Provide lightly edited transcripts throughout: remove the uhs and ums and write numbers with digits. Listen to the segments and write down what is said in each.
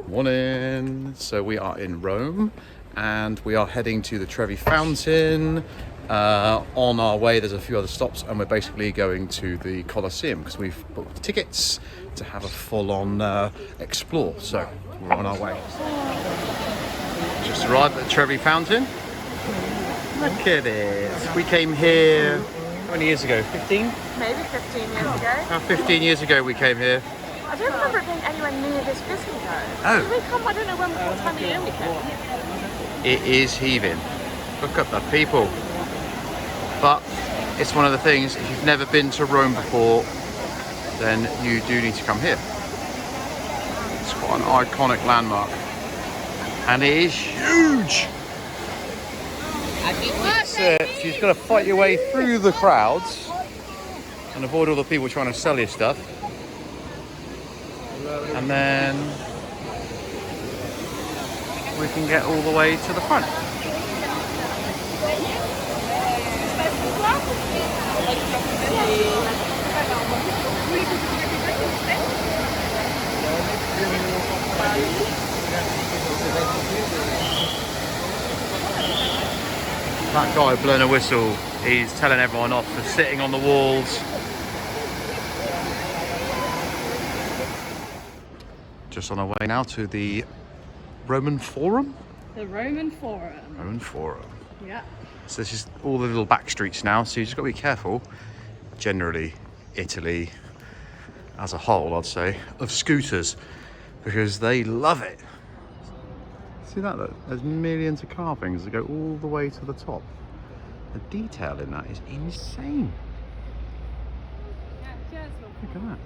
Morning. So we are in Rome and we are heading to the Trevi Fountain. On our way there's a few other stops and we're basically going to the Colosseum because we've booked tickets to have a full-on explore. So we're on our way. Just arrived at the Trevi Fountain. Look at it. We came here, how many years ago? 15? Maybe 15 years ago. About 15 years ago we came here. I don't remember it being anywhere near this busy though. Oh. Did we come? I don't know what time of year we came. It is heaving. Look at the people. But it's one of the things, if you've never been to Rome before, then you do need to come here. It's quite an iconic landmark. And it is huge! That's it. So you've got to fight your way through the crowds and avoid all the people trying to sell you stuff. And then we can get all the way to the front. That guy blowing a whistle, he's telling everyone off for sitting on the walls. Just on our way now to the Roman Forum? The Roman Forum. Roman Forum. Yeah. So this is all the little back streets now, so you just got to be careful. Generally, Italy, as a whole, I'd say, of scooters, because they love it. See that? Look, there's millions of carvings that go all the way to the top. The detail in that is insane. Look at that.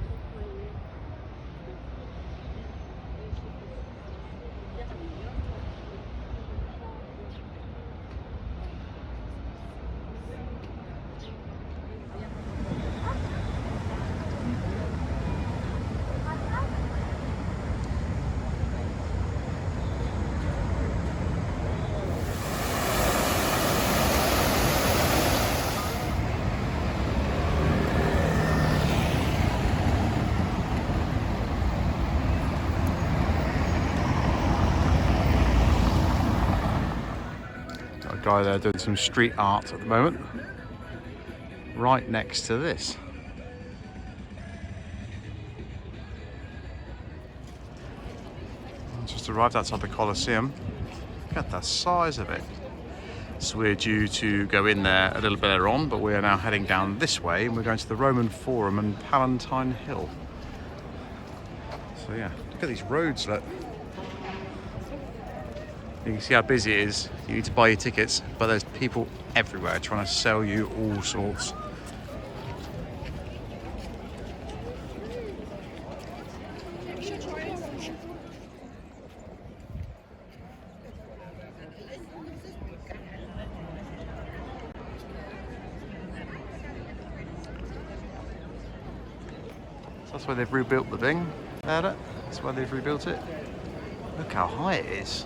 Guy there doing some street art at the moment, right next to this. Just arrived outside the Colosseum. Look at the size of it. So we're due to go in there a little bit later on, but we are now heading down this way and we're going to the Roman Forum and Palantine Hill. So yeah, look at these roads, look. You can see how busy it is. You need to buy your tickets, but there's people everywhere trying to sell you all sorts. So that's where they've rebuilt the thing. There, that's where they've rebuilt it. Look how high it is.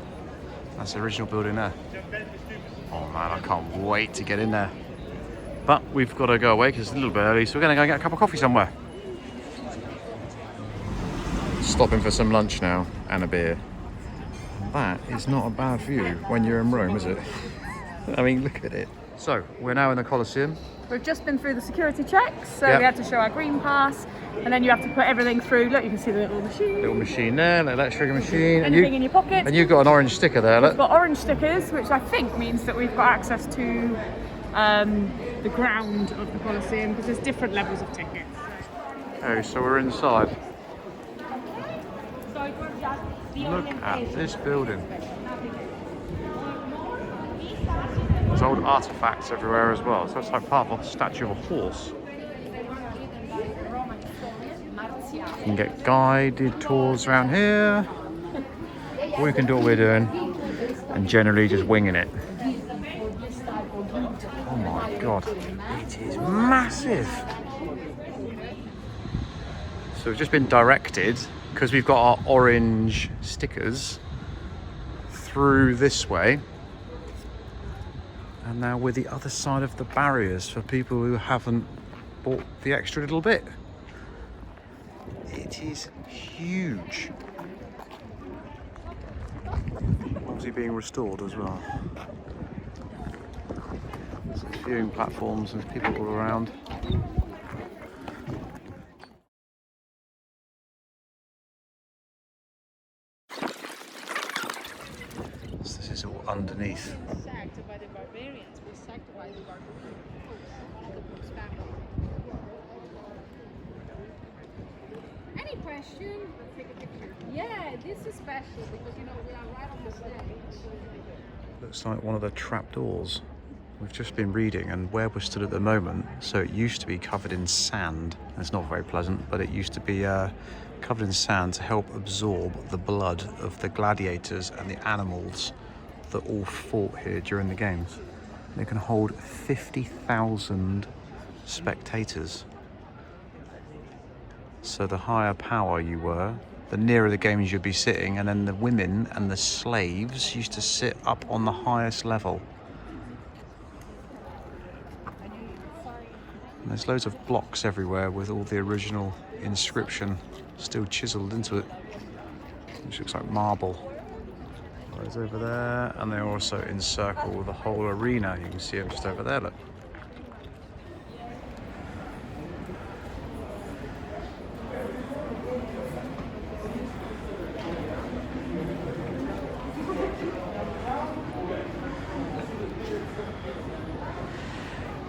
That's the original building there. Oh man, I can't wait to get in there. But we've got to go away because it's a little bit early, so we're going to go and get a cup of coffee somewhere. Stopping for some lunch now and a beer. That is not a bad view when you're in Rome, is it? I mean, look at it. So, we're now in the Colosseum. We've just been through the security checks, so Yep. we had to show our green pass, and then you have to put everything through. Look, you can see the little machine. Little machine there, an electric machine. Anything in your pocket. And you've got an orange sticker there, look. We've got orange stickers, which I think means that we've got access to the ground of the Colosseum, because there's different levels of tickets. Okay, so we're inside. Look at this building. There's old artifacts everywhere as well. So it's like part of a statue of a horse. You can get guided tours around here. Or you can do what we're doing and generally just winging it. Oh my god, it is massive. So we've just been directed, because we've got our orange stickers, through this way. And now we're the other side of the barriers for people who haven't bought the extra little bit. It is huge. actually being restored as well. Some viewing platforms and people all around. So this is all underneath. Sacked by the barbarians. We're sacked by the barbarians. Any question? Let's take a picture. Yeah, this is special because, you know, we are right on the stage. Looks like one of the trapdoors. We've just been reading, and where we're stood at the moment, so it used to be covered in sand. It's not very pleasant, but it used to be covered in sand to help absorb the blood of the gladiators and the animals that all fought here during the games. They can hold 50,000 spectators. So the higher power you were, the nearer the games you'd be sitting, and then the women and the slaves used to sit up on the highest level. And there's loads of blocks everywhere with all the original inscription still chiseled into it, which looks like marble. It's over there, and they also encircle the whole arena. You can see them just over there, look.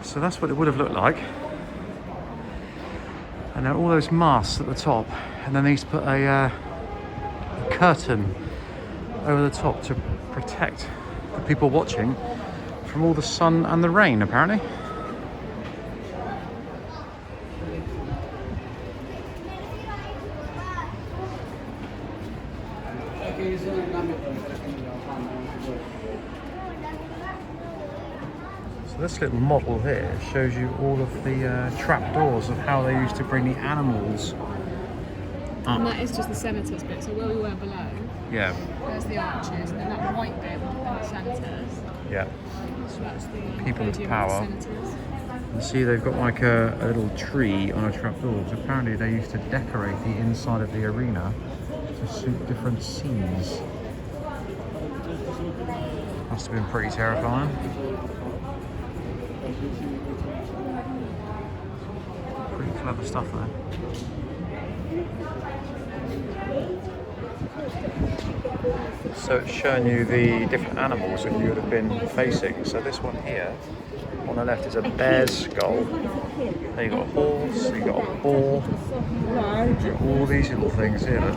So that's what it would have looked like. And there are all those masts at the top, and then they used to put a curtain over the top to protect the people watching from all the sun and the rain, apparently. So this little model here shows you all of the trapdoors of how they used to bring the animals up. And that is just the senators bit, so where we were below, Yeah. there's the arches, and then that white bit in the senators. Yeah. So that's the People with podium power. of the senators. And see, they've got like a little tree on a trapdoor. So apparently they used to decorate the inside of the arena to suit different scenes. Must have been pretty terrifying. Pretty clever stuff there. So it's showing you the different animals that you would have been facing. So this one here on the left is a bear's skull. Then you've got a horse, you've got a boar. You've got all these little things here. Look.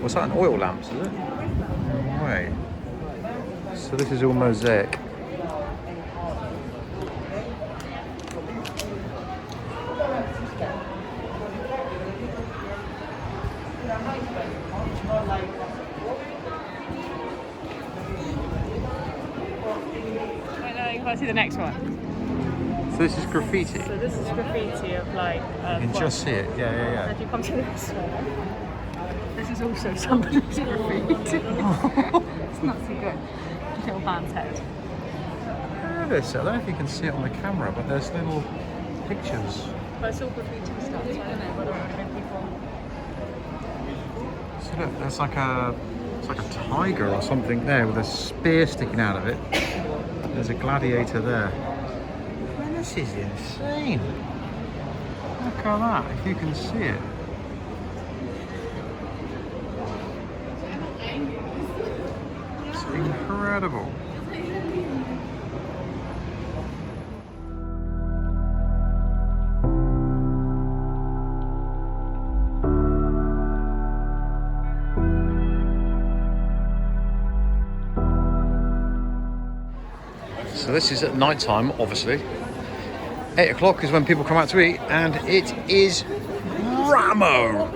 What's that, an oil lamp, is it? No way. So this is all mosaic. You can't see the next one. So this is graffiti. So this is graffiti of like. You can just see it. Yeah. If you come to this one, this is also somebody's graffiti. It's not too good. Little man's head. There it is. I don't know if you can see it on the camera, but there's little pictures. But it's all graffiti stuff, so I don't know whether it would have been people. So look, there's like a tiger or something there with a spear sticking out of it. There's a gladiator there. Man, this is insane. Look at that, if you can see it. It's incredible. So this is at night time, obviously. 8 o'clock is when people come out to eat, and it is Ramo!